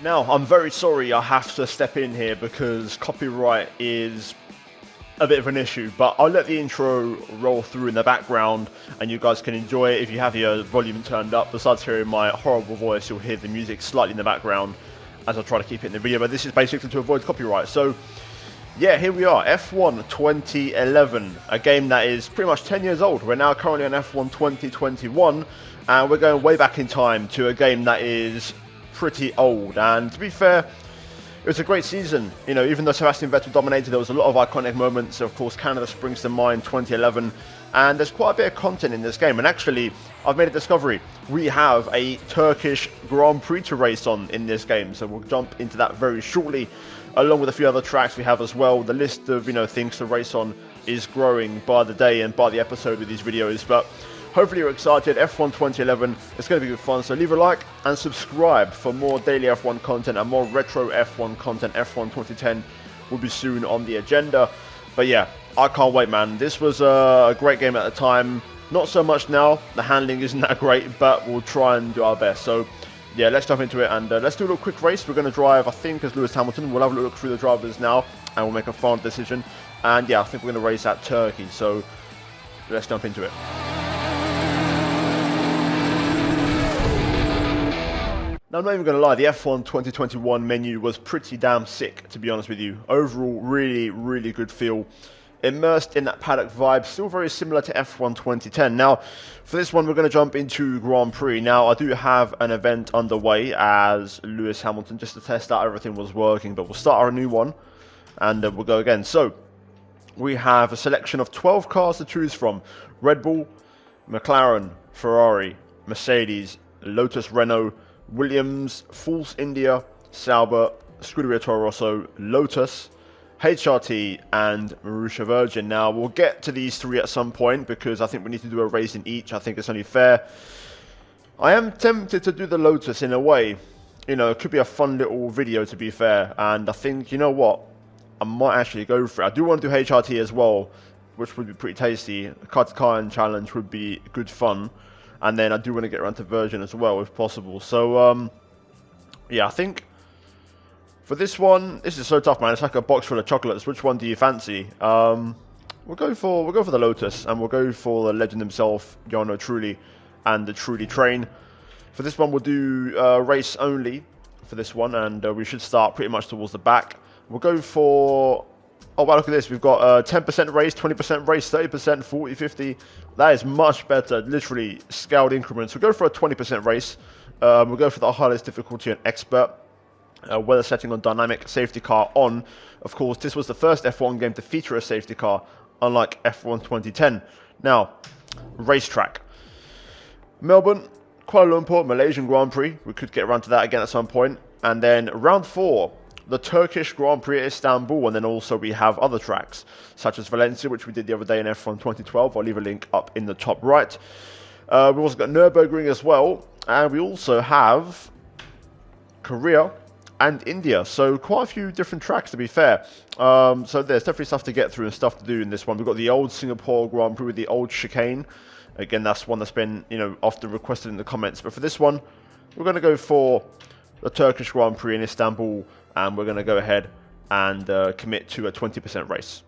Now, I'm very sorry I have to step in here because copyright is a bit of an issue, but I'll let the intro roll through in the background and you guys can enjoy it if you have your volume turned up. Besides hearing my horrible voice, you'll hear the music slightly in the background as I try to keep it in the video, but this is basically to avoid copyright. So yeah, here we are, F1 2011, a game that is pretty much 10 years old. We're now currently on F1 2021, and we're going way back in time to a game that is pretty old. And to be fair, it was a great season. You know, even though Sebastian Vettel dominated, there was a lot of iconic moments. Of course, Canada springs to mind, 2011, and there's quite a bit of content in this game. And actually, I've made a discovery. We have a Turkish Grand Prix to race on in this game, so we'll jump into that very shortly, along with a few other tracks we have as well. The list of, things to race on is growing by the day and by the episode with these videos, but hopefully you're excited. F1 2011, it's going to be good fun, so leave a like and subscribe for more daily F1 content and more retro F1 content. F1 2010 will be soon on the agenda. But yeah, I can't wait, man. This was a great game at the time. Not so much now. The handling isn't that great, but we'll try and do our best. So yeah, let's jump into it and let's do a little quick race. We're going to drive, I think, as Lewis Hamilton. We'll have a look through the drivers now and we'll make a final decision. And yeah, I think we're going to race at Turkey. So let's jump into it. Now, I'm not even going to lie, the F1 2021 menu was pretty damn sick, to be honest with you. Overall, really, really good feel. Immersed in that paddock vibe, still very similar to F1 2010. Now, for this one, we're going to jump into Grand Prix. Now, I do have an event underway as Lewis Hamilton, just to test out everything was working, but we'll start our new one, and we'll go again. So, we have a selection of 12 cars to choose from. Red Bull, McLaren, Ferrari, Mercedes, Lotus Renault, Williams, Force India, Sauber, Scuderia Toro Rosso, Lotus, HRT, and Marussia Virgin. Now, we'll get to these three at some point because I think we need to do a race in each. I think it's only fair. I am tempted to do the Lotus in a way. You know, it could be a fun little video, to be fair. And I think, you know what? I might actually go for it. I do want to do HRT as well, which would be pretty tasty. A car-to-car challenge would be good fun. And then I do want to get around to Virgin as well, if possible. So, yeah, I think for this one, this is so tough, man. It's like a box full of chocolates. Which one do you fancy? We'll go for the Lotus, and we'll go for the legend himself, Jarno Trulli, and the Trulli train. For this one, we'll do race only for this one, and we should start pretty much towards the back. We'll go for... Oh, wow, look at this. We've got 10% race, 20% race, 30%, 40, 50. That is much better, literally scaled increments. We'll go for a 20% race. We'll go for the highest difficulty on expert. Weather setting on dynamic, safety car on. Of course, this was the first F1 game to feature a safety car, unlike F1 2010. Now, racetrack. Melbourne, Kuala Lumpur, Malaysian Grand Prix. We could get around to that again at some point. And then round 4. The Turkish Grand Prix at Istanbul, and then also we have other tracks, such as Valencia, which we did the other day in F1 2012. I'll leave a link up in the top right. We've also got Nürburgring as well, and we also have Korea and India, so quite a few different tracks, to be fair. So there's definitely stuff to get through and stuff to do in this one. We've got the old Singapore Grand Prix with the old chicane. Again, that's one that's been, often requested in the comments. But for this one, we're going to go for the Turkish Grand Prix in Istanbul, and we're going to go ahead and commit to a 20% race.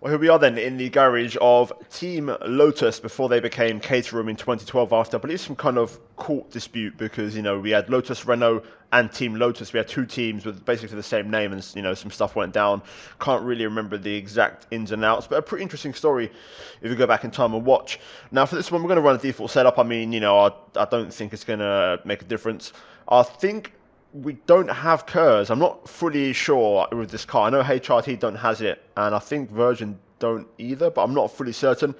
Well, here we are then in the garage of Team Lotus before they became Caterham in 2012 after, I believe, some kind of court dispute because, we had Lotus Renault and Team Lotus. We had two teams with basically the same name and, some stuff went down. Can't really remember the exact ins and outs, but a pretty interesting story if you go back in time and watch. Now, for this one, we're going to run a default setup. I mean, I don't think it's going to make a difference. I think we don't have KERS. I'm not fully sure with this car. I know HRT don't has it, and I think Virgin don't either, but I'm not fully certain.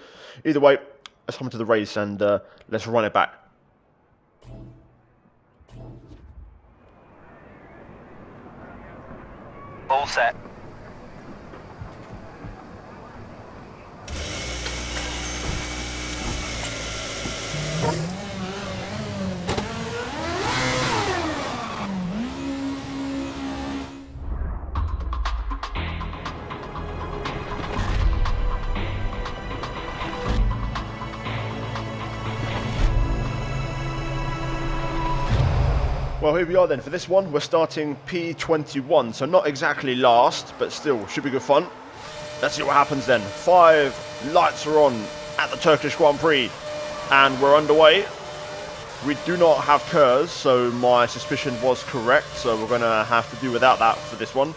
Either way, let's come to the race and let's run it back. All set. Well, here we are then. For this one, we're starting P21, so not exactly last, but still should be good fun. Let's see what happens then. 5 lights are on at the Turkish Grand Prix, and we're underway. We do not have KERS, so my suspicion was correct, so we're going to have to do without that for this one.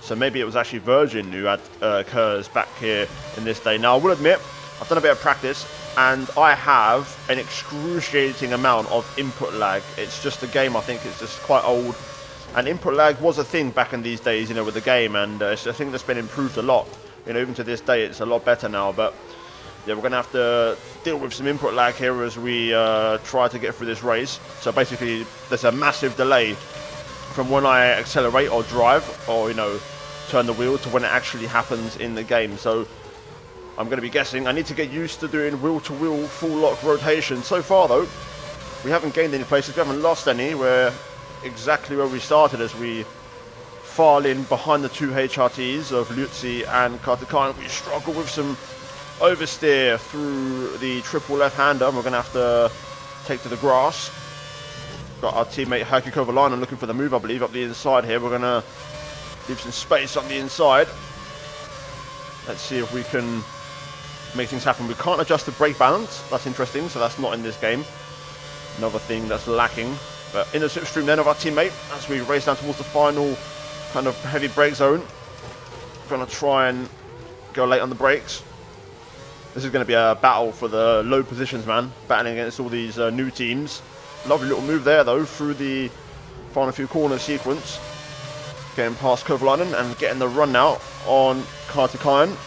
So maybe it was actually Virgin who had KERS back here in this day. Now, I will admit, I've done a bit of practice, and I have an excruciating amount of input lag. It's just a game, I think it's just quite old. And input lag was a thing back in these days, you know, with the game, and it's a thing that's been improved a lot. You know, even to this day, it's a lot better now, but yeah, we're going to have to deal with some input lag here as we try to get through this race. So basically, there's a massive delay from when I accelerate or drive, or, you know, turn the wheel to when it actually happens in the game. So I'm going to be guessing I need to get used to doing wheel-to-wheel full lock rotation. So far though, we haven't gained any places, we haven't lost any. We're exactly where we started as we file in behind the 2 HRTs of Lutzi and Kartakan. We struggle with some oversteer through the triple left-hander, and we're going to have to take to the grass. Got our teammate Haki Kovalainen looking for the move, I believe, up the inside here. We're going to leave some space on the inside. Let's see if we can make things happen. We can't adjust the brake balance. That's interesting, so that's not in this game. Another thing that's lacking. But in the slipstream then of our teammate, as we race down towards the final kind of heavy brake zone. Going to try and go late on the brakes. This is going to be a battle for the low positions, man. Battling against all these new teams. Lovely little move there, though, through the final few corner sequence. Getting past Kovalainen and getting the run now on Kartikayan.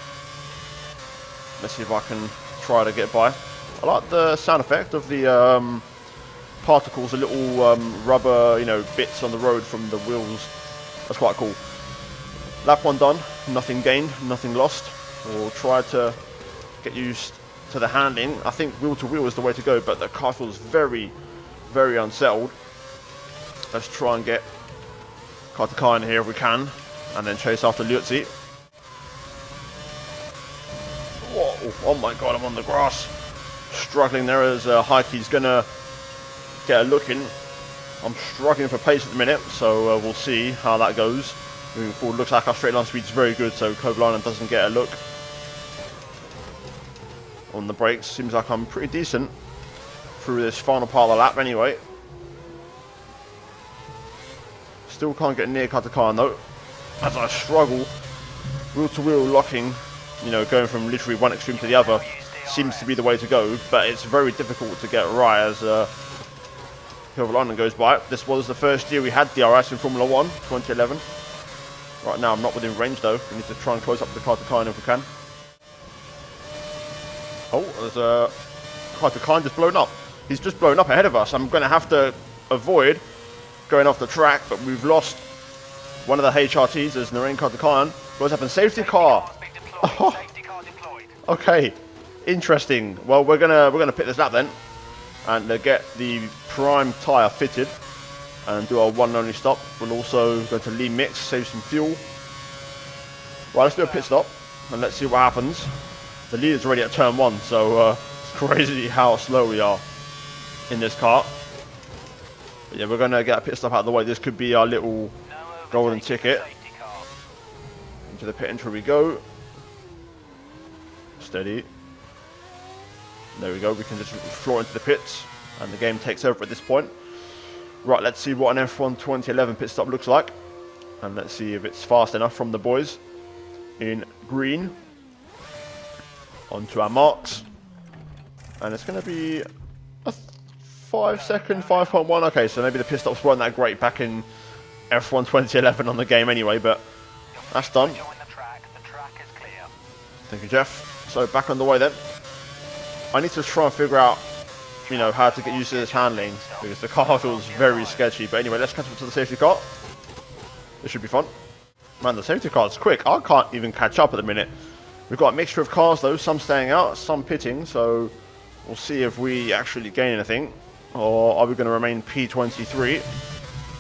Let's see if I can try to get by. I like the sound effect of the particles, the little rubber, you know, bits on the road from the wheels. That's quite cool. Lap 1 done. Nothing gained, nothing lost. We'll try to get used to the handling. I think wheel-to-wheel is the way to go, but the car feels very, very unsettled. Let's try and get Kartikayan here if we can, and then chase after Lutzi. Whoa, oh my god, I'm on the grass. Struggling there as Heiki's gonna get a look in. I'm struggling for pace at the minute, so we'll see how that goes. Moving forward, looks like our straight line speed's very good, so Kovalainen doesn't get a look. On the brakes, seems like I'm pretty decent through this final part of the lap anyway. Still can't get near Kartikayan though, as I struggle. Wheel-to-wheel locking, you know, going from literally one extreme to the other seems to be the way to go, but it's very difficult to get right as Kovalainen goes by. This was the first year we had DRS in Formula 1, 2011. Right now I'm not within range though. We need to try and close up the Kartikayan if we can. Oh, there's a Kartikayan just blown up. He's just blown up ahead of us. I'm going to have to avoid going off the track, but we've lost one of the HRTs as Narain Kartikayan. What's happened? Safety car. Oh. Okay, interesting. Well, we're gonna pit this lap then, and get the prime tyre fitted, and do our one and only stop. We'll also go to lean mix, save some fuel. Right, let's do a pit stop, and let's see what happens. The leader's already at turn 1, so it's crazy how slow we are in this car. But yeah, we're going to get a pit stop out of the way. This could be our little golden ticket. Into the pit entry we go. Steady. There we go. We can just floor into the pits, and the game takes over at this point. Right, let's see what an F1 2011 pit stop looks like. And let's see if it's fast enough from the boys in green. Onto our marks, and it's going to be a 5 second 5.1. Okay, so maybe the pit stops weren't that great back in F1 2011 on the game anyway, but that's done. Thank you, Jeff. So back on the way then. I need to try and figure out, you know, how to get used to this handling, because the car feels very sketchy. But anyway, let's catch up to the safety car. This should be fun. Man, the safety car is quick. I can't even catch up at the minute. We've got a mixture of cars though, some staying out, some pitting, so we'll see if we actually gain anything, or are we going to remain P23.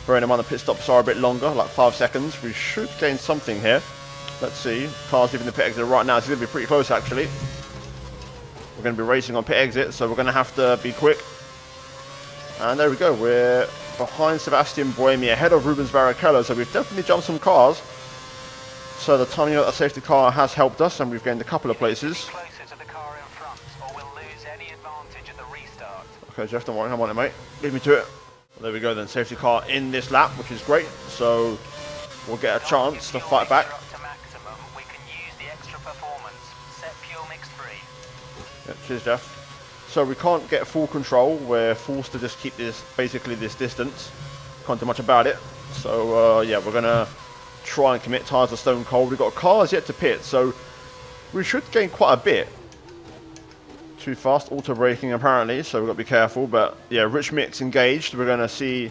Bearing in mind the pit stops are a bit longer, like 5 seconds. We should gain something here. Let's see. Cars leaving the pit exit right now. It's going to be pretty close actually. We're going to be racing on pit exit, so we're going to have to be quick. And there we go. We're behind Sebastian Buemi, ahead of Rubens Barrichello, so we've definitely jumped some cars. So the timing of that safety car has helped us, and we've gained a couple of places. Okay, Jeff, don't worry, I'm on it, mate. Leave me to it. Well, there we go then, safety car in this lap, which is great. So we'll get a chance to fight back. Yeah, cheers, Jeff. So we can't get full control. We're forced to just keep this, basically this distance. Can't do much about it. So yeah, we're gonna try and commit. Tyres are stone cold. We've got cars yet to pit, so we should gain quite a bit. Too fast, auto braking apparently, so we've got to be careful. But yeah, Rich Mix engaged. We're gonna see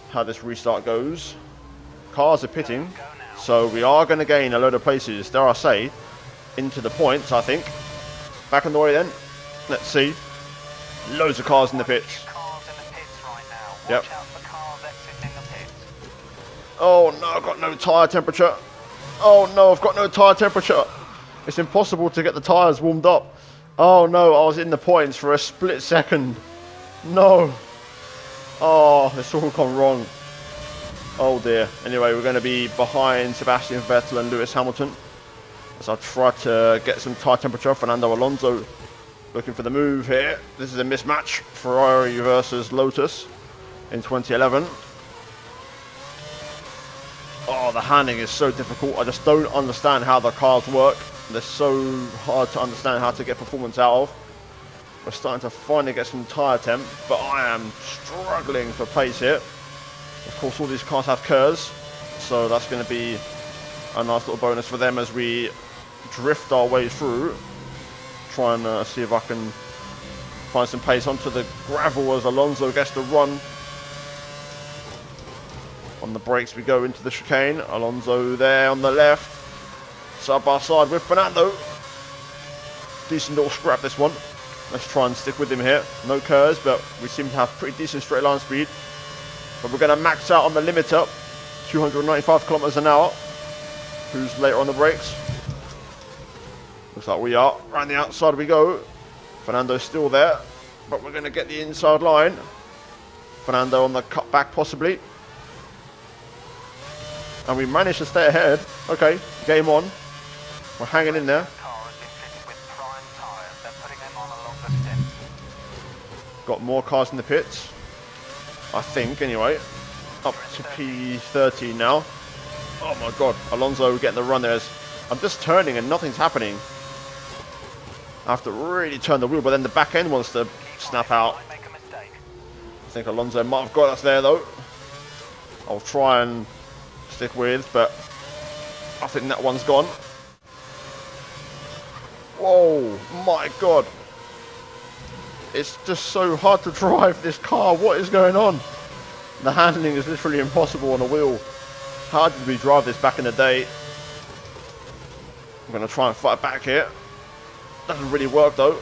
how this restart goes. Cars are pitting, so we are gonna gain a load of places, dare I say, into the points, I think. Back on the way then. Let's see. Loads of cars in the pits. Yep. Oh no, I've got no tyre temperature. Oh no, I've got no tyre temperature. It's impossible to get the tyres warmed up. Oh no, I was in the points for a split second. No. Oh, it's all gone wrong. Oh dear. Anyway, we're going to be behind Sebastian Vettel and Lewis Hamilton. As I try to get some tyre temperature. Fernando Alonso looking for the move here. This is a mismatch. Ferrari versus Lotus in 2011. Oh, the handling is so difficult. I just don't understand how the cars work. They're so hard to understand how to get performance out of. We're starting to finally get some tyre temp, but I am struggling for pace here. Of course, all these cars have KERS, so that's going to be a nice little bonus for them as we drift our way through. Try and see if I can find some pace onto the gravel as Alonso gets the run. On the brakes we go into the chicane. Alonso there on the left. Side by side with Fernando. Decent little scrap this one. Let's try and stick with him here. No KERS, but we seem to have pretty decent straight line speed. But we're going to max out on the limiter. 295 kilometers an hour. Who's later on the brakes? Looks like we are. Around the outside we go. Fernando's still there, but we're going to get the inside line. Fernando on the cut back possibly. And we managed to stay ahead. Okay, game on. We're hanging in there. Got more cars in the pits. I think, anyway. Up to P13 now. Oh my god, Alonso getting the run there. I'm just turning and nothing's happening. I have to really turn the wheel, but then the back end wants to snap out. I think Alonso might have got us there though. I'll try and stick with, but I think that one's gone. Whoa, my god. It's just so hard to drive this car. What is going on? The handling is literally impossible on a wheel. How did we drive this back in the day? I'm going to try and fight back here. Doesn't really work though.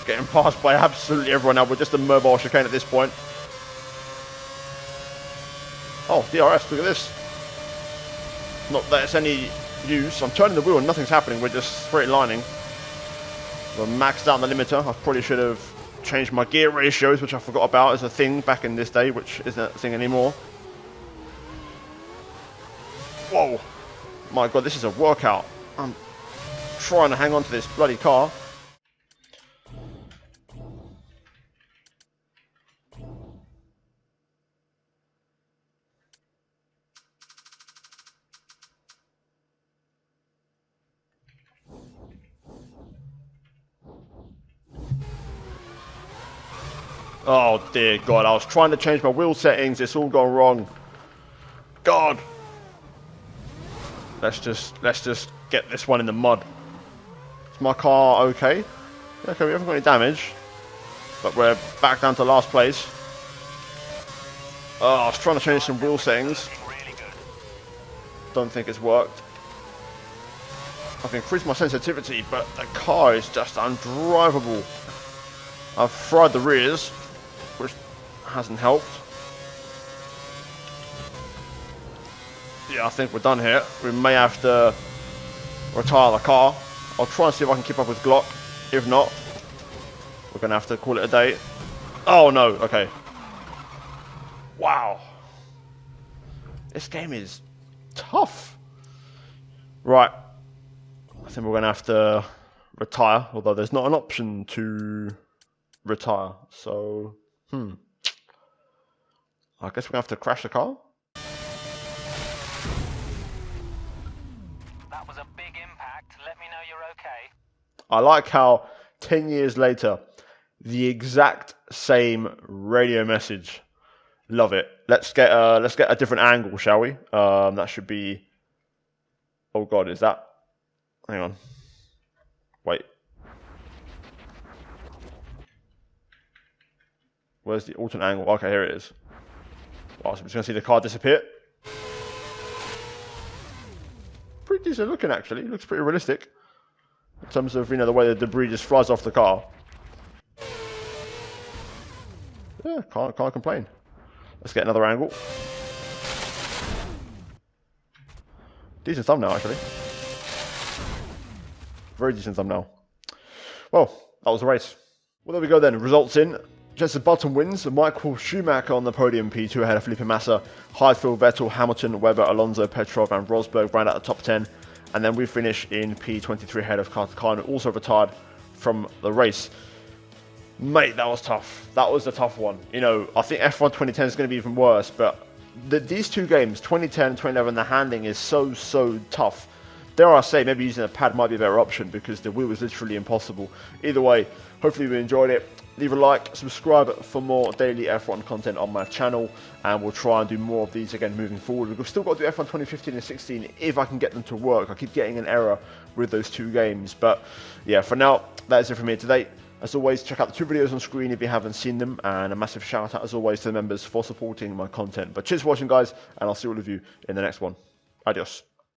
Getting passed by absolutely everyone now. We're just a mobile chicane at this point. Oh, DRS, look at this. Not that it's any use. I'm turning the wheel and nothing's happening. We're just straight lining. We're maxed out on the limiter. I probably should have changed my gear ratios, which I forgot about as a thing back in this day, which isn't a thing anymore. Whoa. My god, this is a workout. I'm trying to hang on to this bloody car. Oh dear god, I was trying to change my wheel settings, it's all gone wrong. God. Let's just get this one in the mud. Is my car okay? Okay, we haven't got any damage. But we're back down to last place. Oh, I was trying to change some wheel settings. Don't think it's worked. I've increased my sensitivity, but the car is just undrivable. I've fried the rears, which hasn't helped. Yeah, I think we're done here. We may have to retire the car. I'll try and see if I can keep up with Glock. If not, we're going to have to call it a day. Oh no, okay. Wow. This game is tough. Right. I think we're going to have to retire, although there's not an option to retire. So, I guess we're going to have to crash the car. That was a big impact. Let me know you're okay. I like how 10 years later, the exact same radio message. Love it. Let's get a different angle, shall we? That should be. Oh God, is that? Hang on. Wait. Where's the alternate angle? Okay, here it is. Wow, so I'm just gonna see the car disappear. Pretty decent looking, actually. It looks pretty realistic in terms of, the way the debris just flies off the car. Yeah, can't complain. Let's get another angle. Decent thumbnail, actually. Very decent thumbnail. Well, that was the race. Well, there we go then. Results in. Jenson Button wins. Michael Schumacher on the podium, P2 ahead of Felipe Massa. Heidfeld, Vettel, Hamilton, Webber, Alonso, Petrov and Rosberg round out the top 10. And then we finish in P23 ahead of Carter, also retired from the race. Mate, that was tough. That was a tough one. I think F1 2010 is going to be even worse, but these two games, 2010 and 2011, the handling is so tough. Dare I say, maybe using a pad might be a better option because the wheel was literally impossible. Either way, hopefully you enjoyed it. Leave a like, subscribe for more daily F1 content on my channel, and we'll try and do more of these again moving forward. We've still got to do F1 2015 and 16 if I can get them to work. I keep getting an error with those two games, but yeah, for now, that is it from me today. As always, check out the two videos on screen if you haven't seen them, and a massive shout out as always to the members for supporting my content. But cheers for watching, guys, and I'll see all of you in the next one. Adios.